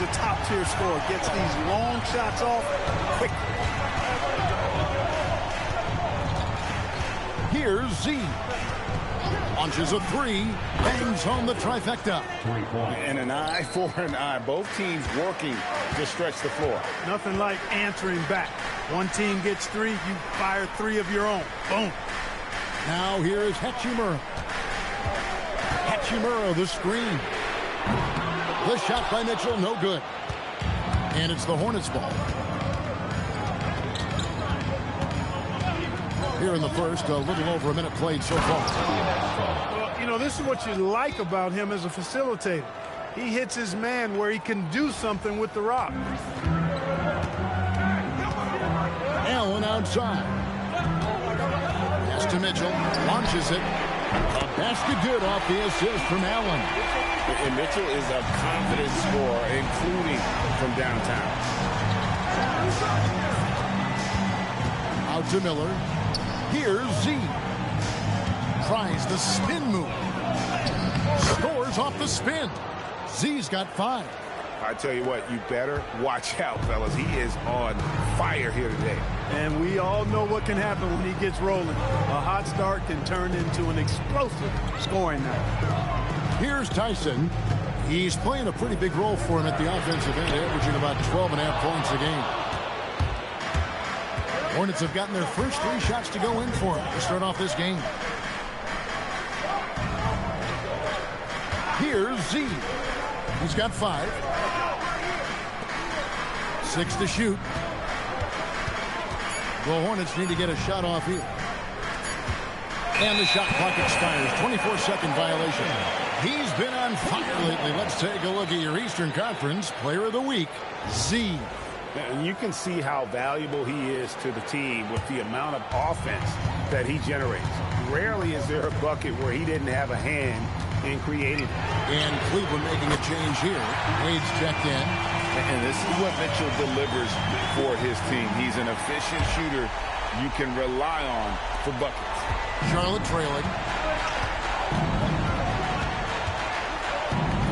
a top-tier scorer. Gets these long shots off quickly. Here's Z. Launches a three. Bangs home the trifecta. And an eye for an eye. Both teams working to stretch the floor. Nothing like answering back. One team gets three, you fire three of your own. Boom. Now here is Hachimura. Hachimura, the screen. The shot by Mitchell, no good. And it's the Hornets ball. Here in the first, a little over a minute played so far. Well, you know, this is what you like about him as a facilitator. He hits his man where he can do something with the rock. Allen outside. Pass to Mitchell. Launches it. A basket good off the assist from Allen. And Mitchell is a confident scorer, including from downtown. Out to Miller. Here's Z. Tries the spin move. Scores off the spin. Z's got 5. I tell you what, you better watch out, fellas. He is on fire here today. And we all know what can happen when he gets rolling. A hot start can turn into an explosive scoring night. Here's Tyson. He's playing a pretty big role for him at the offensive end, averaging about 12.5 points a game. Hornets have gotten their first 3 shots to go in for him to start off this game. Here's Z. He's got 5. 6 to shoot. The Hornets need to get a shot off here. And the shot clock expires. 24-second violation. He's been on fire lately. Let's take a look at your Eastern Conference Player of the Week, Z. And you can see how valuable he is to the team with the amount of offense that he generates. Rarely is there a bucket where he didn't have a hand in creating it. And Cleveland making a change here. Wade's checked in. And this is what Mitchell delivers for his team. He's an efficient shooter you can rely on for buckets. Charlotte trailing.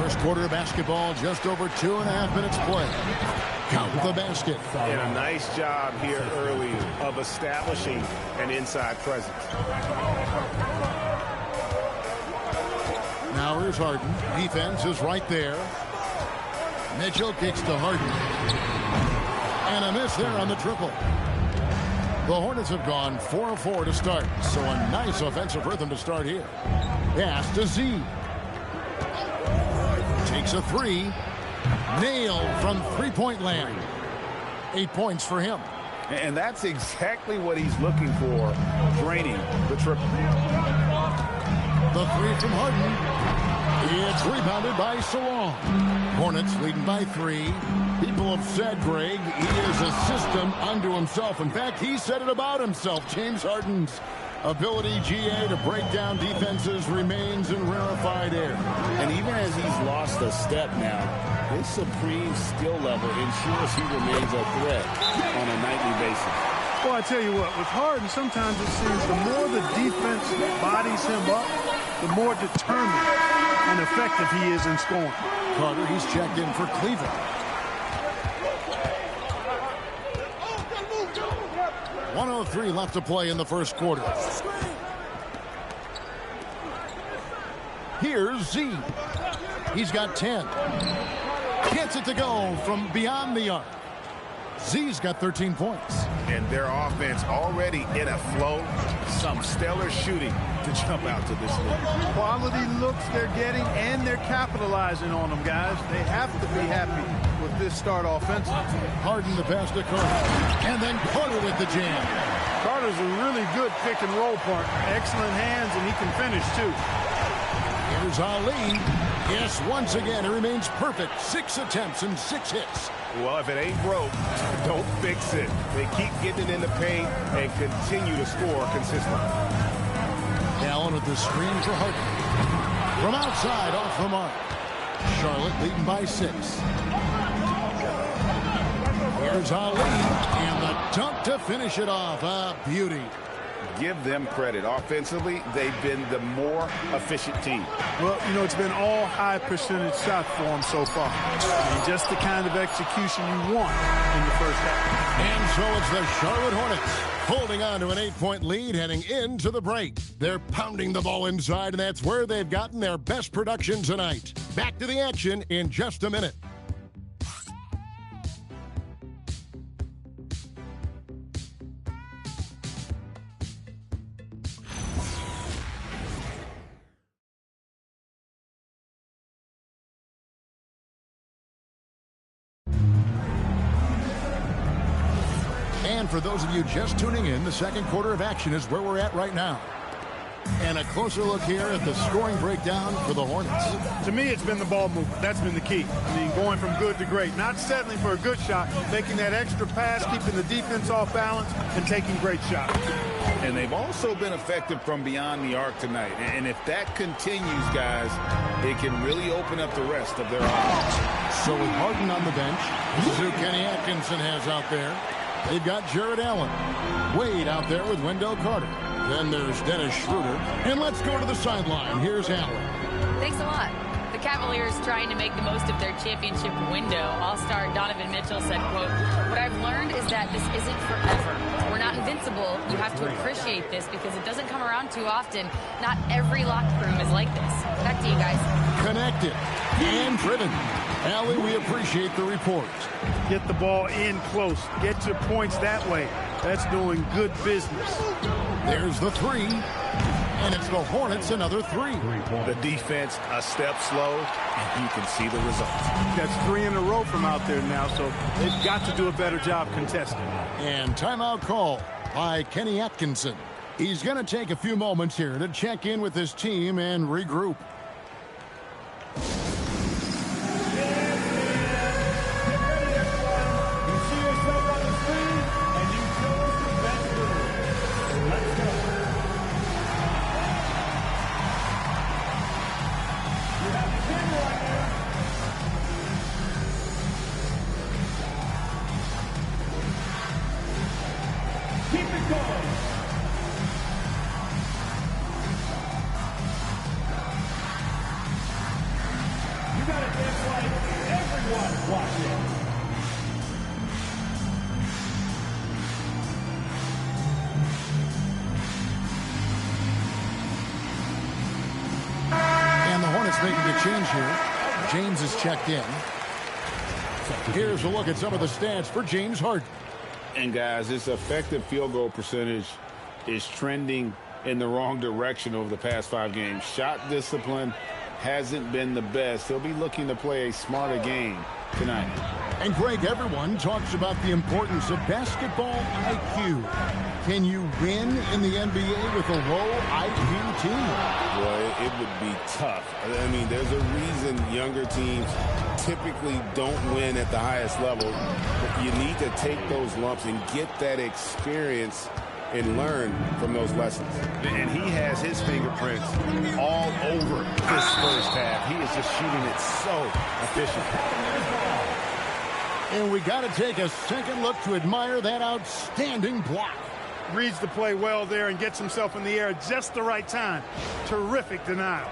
First quarter of basketball, just over 2.5 minutes play. Count the basket. And a nice job here early of establishing an inside presence. Now here's Harden. Defense is right there. Mitchell kicks to Harden. And a miss there on the triple. The Hornets have gone 4 of 4 to start. So a nice offensive rhythm to start here. Pass to Z. Takes a 3. Nailed from three-point land. 8 points for him. And that's exactly what he's looking for, draining the triple. The 3 from Harden. It's rebounded by Salon. Hornets leading by 3. People have said, Greg, he is a system unto himself. In fact, he said it about himself. James Harden's ability, GA, to break down defenses remains in rarefied air. And even as he's lost a step now, his supreme skill level ensures he remains a threat on a nightly basis. Well, I tell you what, with Harden, sometimes it seems the more the defense bodies him up, the more determined and effective he is in scoring. Carter, he's checked in for Cleveland. 1:03 left to play in the first quarter. Here's Z. He's got 10. Gets it to go from beyond the arc. Z's got 13 points. And their offense already in a flow. Some stellar shooting to jump out to this league. Quality looks they're getting, and they're capitalizing on them, guys. They have to be happy with this start offensively. Harden the pass to Carter. And then Carter with the jam. Carter's a really good pick-and-roll partner. Excellent hands, and he can finish, too. Here's Ali. Yes, once again, he remains perfect. 6 attempts and 6 hits. Well, if it ain't broke, don't fix it. They keep getting it in the paint and continue to score consistently. Allen with the screen for Harden. From outside, off the mark. Charlotte leading by 6. Here's Ali. And the dunk to finish it off. A beauty. give them credit. Offensively, they've been the more efficient team. Well, you know, it's been all high percentage shots for them so far. And just the kind of execution you want in the first half. And so it's the Charlotte Hornets holding on to an 8-point lead heading into the break. They're pounding the ball inside, and that's where they've gotten their best production tonight. Back to the action in just a minute. And for those of you just tuning in, the second quarter of action is where we're at right now. And a closer look here at the scoring breakdown for the Hornets. To me, it's been the ball movement. That's been the key. I mean, going from good to great. Not settling for a good shot, making that extra pass, keeping the defense off balance, and taking great shots. And they've also been effective from beyond the arc tonight. And if that continues, guys, it can really open up the rest of their offense. So with Harden on the bench, this is who Kenny Atkinson has out there. They've got Jared Allen. Wade out there with Wendell Carter. Then there's Dennis Schroeder. And let's go to the sideline. Here's Allen. Thanks a lot. The Cavaliers trying to make the most of their championship window. All-star Donovan Mitchell said, quote, "What I've learned is that this isn't forever. We're not invincible. You have to appreciate this because it doesn't come around too often. Not every locker room is like this." Back to you guys. Connected and driven. Allie, we appreciate the report. Get the ball in close. Get your points that way. That's doing good business. There's the three. And it's the Hornets another three. The defense a step slow, and you can see the results. That's 3 in a row from out there now, so they've got to do a better job contesting. And timeout call by Kenny Atkinson. He's going to take a few moments here to check in with his team and regroup. Making a change here. James is checked in. Here's a look at some of the stats for James Harden. And guys, his effective field goal percentage is trending in the wrong direction over the past 5 games. Shot discipline hasn't been the best. He'll be looking to play a smarter game tonight. And Greg, everyone talks about the importance of basketball IQ. Can you win in the NBA with a low IQ team? Well, it would be tough. I mean, there's a reason younger teams typically don't win at the highest level. But you need to take those lumps and get that experience and learn from those lessons. And he has his fingerprints all over this first half. He is just shooting it so efficiently. And we got to take a second look to admire that outstanding block. Reads the play well there and gets himself in the air at just the right time. Terrific denial.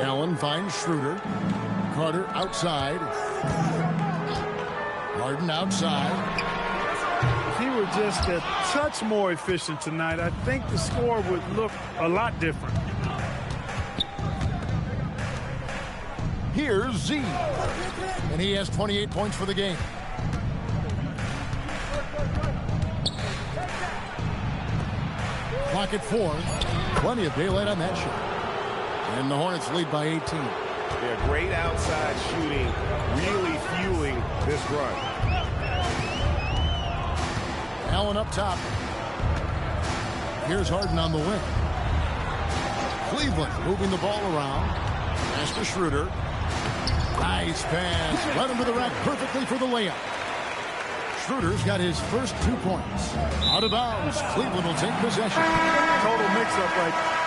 Allen finds Schroeder. Carter outside. Harden outside. If he were just a touch more efficient tonight, I think the score would look a lot different. Here's Z. And he has 28 points for the game. Clock at 4. Plenty of daylight on that shot. And the Hornets lead by 18. They're great outside shooting, really fueling this run. Allen up top. Here's Harden on the wing. Cleveland moving the ball around. Pass to Schroeder. Nice pass. Led him to the rack perfectly for the layup. Schroeder's got his first 2 points. Out of bounds. Cleveland will take possession. Total mix-up right there.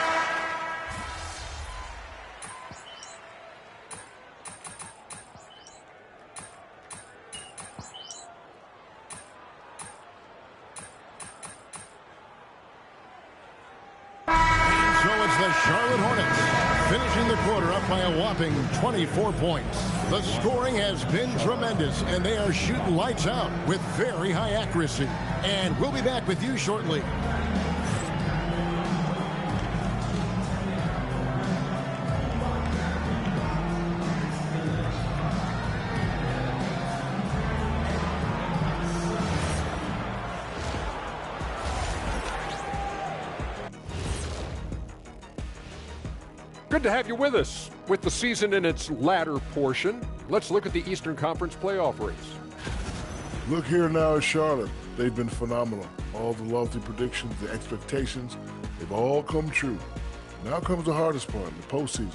finishing the quarter up by a whopping 24 points. The scoring has been tremendous, and they are shooting lights out with very high accuracy. And we'll be back with you shortly. Good to have you with us. With the season in its latter portion, let's look at the Eastern Conference playoff race. Look here now at Charlotte. They've been phenomenal. All the lofty predictions, the expectations, they've all come true. Now comes the hardest part, the postseason.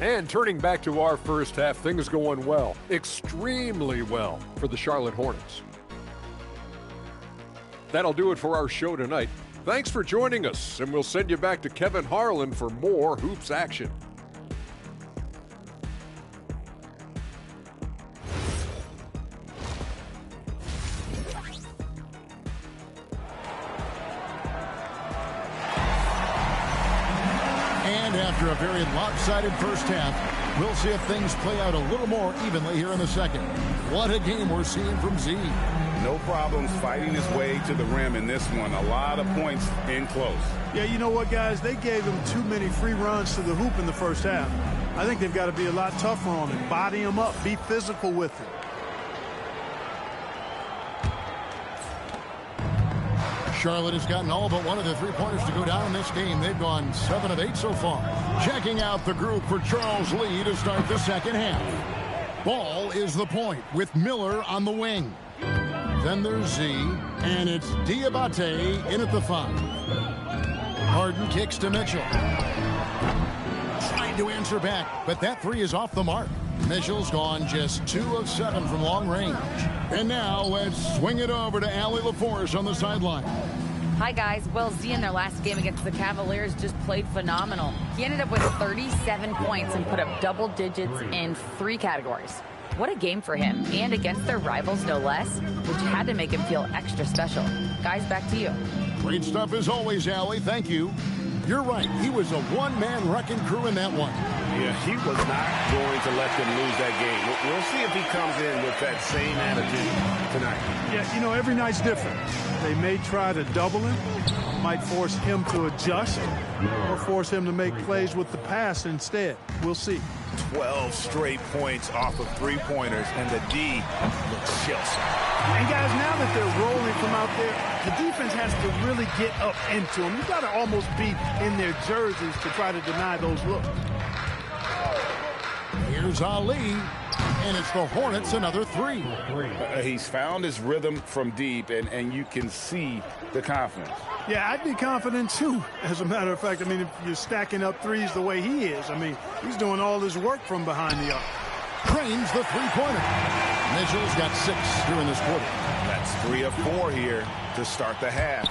And turning back to our first half, things going well, extremely well for the Charlotte Hornets. That'll do it for our show tonight. Thanks for joining us, and we'll send you back to Kevin Harlan for more hoops action. And after a very lopsided first half, we'll see if things play out a little more evenly here in the second. What a game we're seeing from Z. No problems fighting his way to the rim in this one. A lot of points in close. Yeah, you know what, guys? They gave him too many free runs to the hoop in the first half. I think they've got to be a lot tougher on him. Body him up. Be physical with him. Charlotte has gotten all but one of the three-pointers to go down in this game. They've gone 7 of 8 so far. Checking out the group for Charles Lee to start the second half. Ball is the point with Miller on the wing. Then there's Z, and it's Diabate in at the 5. Harden kicks to Mitchell. Trying to answer back, but that three is off the mark. Mitchell's gone just 2 of 7 from long range. And now let's swing it over to Allie LaForce on the sideline. Hi, guys. Well, Z in their last game against the Cavaliers just played phenomenal. He ended up with 37 points and put up double digits in 3 categories. What a game for him, and against their rivals, no less, which had to make him feel extra special. Guys, back to you. Great stuff as always, Allie. Thank you. You're right. He was a one-man wrecking crew in that one. Yeah, he was not going to let them lose that game. We'll see if he comes in with that same attitude tonight. Yeah, you know, every night's different. They may try to double him, might force him to adjust, or force him to make plays with the pass instead. We'll see. 12 straight points off of three-pointers, and the D looks chills. And guys, now that they're rolling from out there, the defense has to really get up into them. You've got to almost be in their jerseys to try to deny those looks. Here's Ali, and it's the Hornets another 3. He's found his rhythm from deep, and you can see the confidence. Yeah, I'd be confident too. As a matter of fact, I mean, if you're stacking up threes the way he is, I mean, he's doing all his work from behind the arc. Cranes the three-pointer. Mitchell's got 6 during this quarter. That's 3 of 4 here to start the half.